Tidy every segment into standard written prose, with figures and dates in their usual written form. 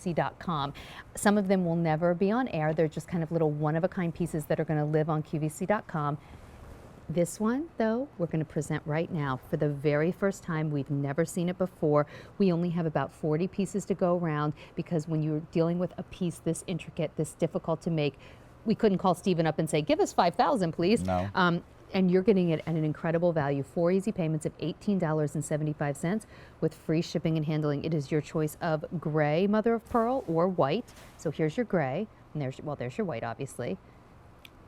QVC.com. Some of them will never be on air. They're just kind of little one-of-a-kind pieces that are going to live on QVC.com. This one, though, we're going to present right now for the very first time. We've never seen it before. We only have about 40 pieces to go around because when you're dealing with a piece this intricate, this difficult to make, we couldn't call Stephen up and say, give us 5,000, please. No. And you're getting it at an incredible value. 4 easy payments of $18.75 with free shipping and handling. It is your choice of gray mother of pearl or white. So here's your gray, and there's your white, obviously.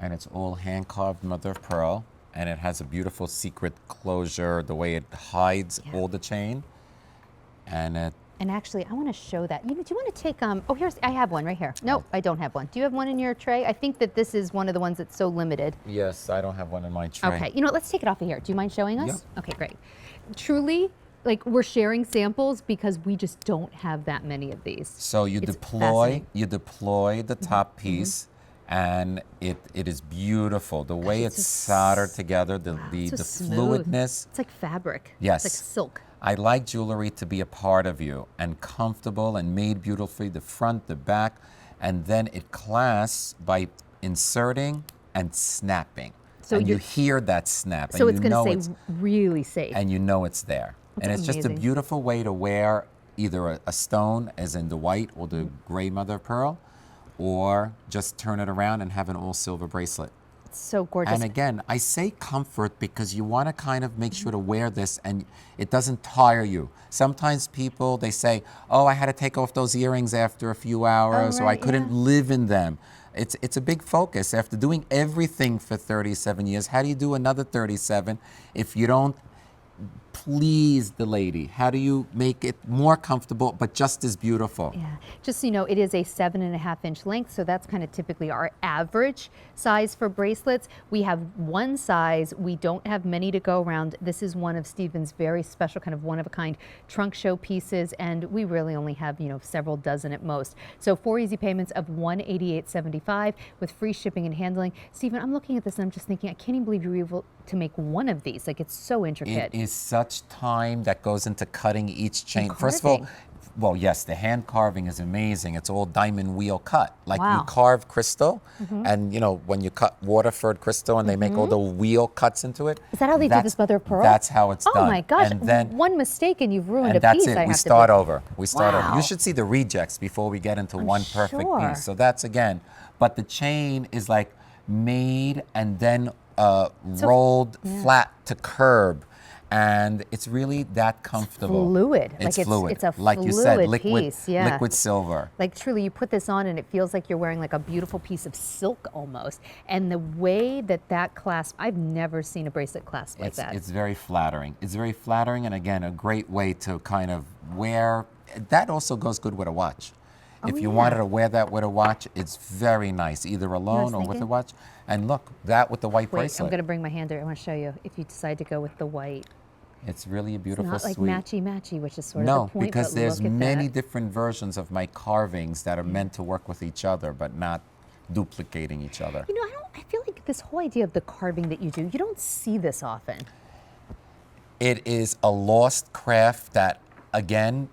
And it's all hand-carved mother of pearl. And it has a beautiful secret closure, the way it hides all the chain. And actually, I want to show that. Do you want to take, I have one right here. Nope, I don't have one. Do you have one in your tray? I think that this is one of the ones that's so limited. Yes, I don't have one in my tray. Okay, you know what, let's take it off of here. Do you mind showing us? Yep. Okay, great. Truly, like, we're sharing samples because we just don't have that many of these. So you deploy the top piece. And it is beautiful. The way it's soldered together, the fluidness. It's like fabric. Yes. It's like silk. I like jewelry to be a part of you and comfortable and made beautifully, the front, the back, and then it clasps by inserting and snapping. So and you hear that snap. So and it's going to say really safe. And you know it's there. That's and it's amazing. just a beautiful way to wear either a stone, as in the white or the gray mother of pearl, or just turn it around and have an all silver bracelet. It's so gorgeous. And again, I say comfort because you want to kind of make sure to wear this and it doesn't tire you. Sometimes people, they say, oh, I had to take off those earrings after a few hours, or I couldn't live in them. It's a big focus. After doing everything for 37 years, how do you do another 37 if you don't please the lady? How do you make it more comfortable but just as beautiful? Yeah, just so you know, it is a 7.5-inch length, so that's kind of typically our average size for bracelets. We have one size, we don't have many to go around. This is one of Stephen's very special kind of one-of-a-kind trunk show pieces, and we really only have, several dozen at most. So 4 easy payments of $188.75 with free shipping and handling. Stephen, I'm looking at this and I'm just thinking, I can't even believe you were able to make one of these. Like, it's so intricate. It is such time that goes into cutting each chain. First of all, well, yes, the hand carving is amazing. It's all diamond wheel cut. Like you carve crystal, and when you cut Waterford crystal and they make all the wheel cuts into it. Is that how they do this mother of pearl? That's how it's done. Oh my gosh, and then, one mistake and you've ruined and a piece. that's it. We start over. We start over. You should see the rejects before we get into one perfect piece. So that's again, but the chain is like made and then rolled flat to curb. And it's really that comfortable. Fluid. It's like fluid. It's a like fluid you said, piece. Yeah. liquid silver. Like truly, you put this on and it feels like you're wearing like a beautiful piece of silk almost. And the way that clasp, I've never seen a bracelet clasp like that. It's very flattering. It's very flattering, and again, a great way to kind of wear. That also goes good with a watch. If you wanted to wear that with a watch, it's very nice, either alone or with a watch. And look, that with the white bracelet. I'm going to bring my hand there. I want to show you if you decide to go with the white. It's really a beautiful It's not like suite. matchy-matchy, which is sort of the point. No, because there's many different versions of my carvings that are meant to work with each other, but not duplicating each other. I feel like this whole idea of the carving that you do, you don't see this often. It is a lost craft that, again,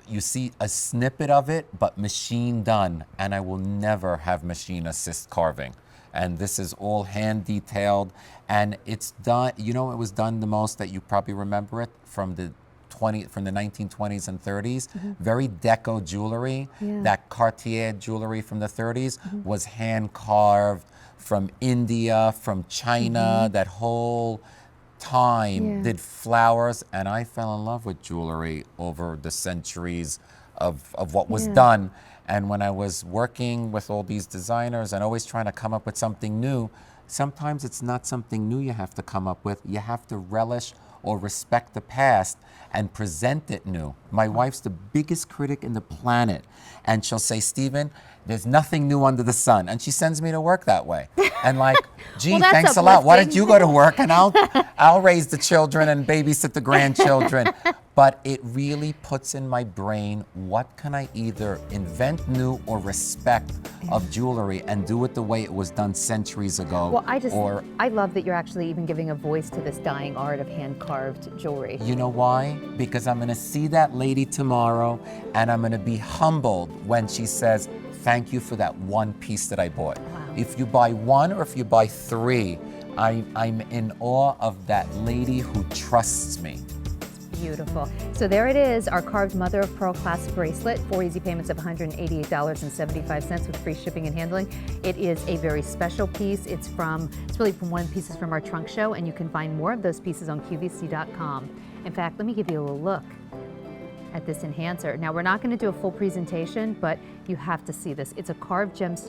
you see a snippet of it, but machine done, and I will never have machine assist carving. And this is all hand detailed, and it's done. It was done the most that you probably remember it from the 1920s and 30s. Very deco jewelry. That Cartier jewelry from the 30s was hand carved from India, from China. That whole time did flowers, and I fell in love with jewelry over the centuries of what was done. And when I was working with all these designers and always trying to come up with something new, sometimes it's not something new you have to come up with. You have to relish or respect the past and present it new. My wife's the biggest critic in the planet, and she'll say, Stephen, there's nothing new under the sun. And she sends me to work that way. And like, gee, thanks a lot. Why don't you go to work and I'll raise the children and babysit the grandchildren. but it really puts in my brain, what can I either invent new or respect of jewelry and do it the way it was done centuries ago? Well, I love that you're actually even giving a voice to this dying art of hand-carved jewelry. You know why? Because I'm gonna see that lady tomorrow and I'm gonna be humbled when she says, thank you for that one piece that I bought. Wow. If you buy one or if you buy three, I'm in awe of that lady who trusts me. Beautiful. So there it is, our carved mother of pearl clasp bracelet, 4 easy payments of $188.75 with free shipping and handling. It is a very special piece. It's really from one of the pieces from our trunk show, and you can find more of those pieces on QVC.com. In fact, let me give you a little look at this enhancer. Now, we're not going to do a full presentation, but you have to see this. It's a carved gemstone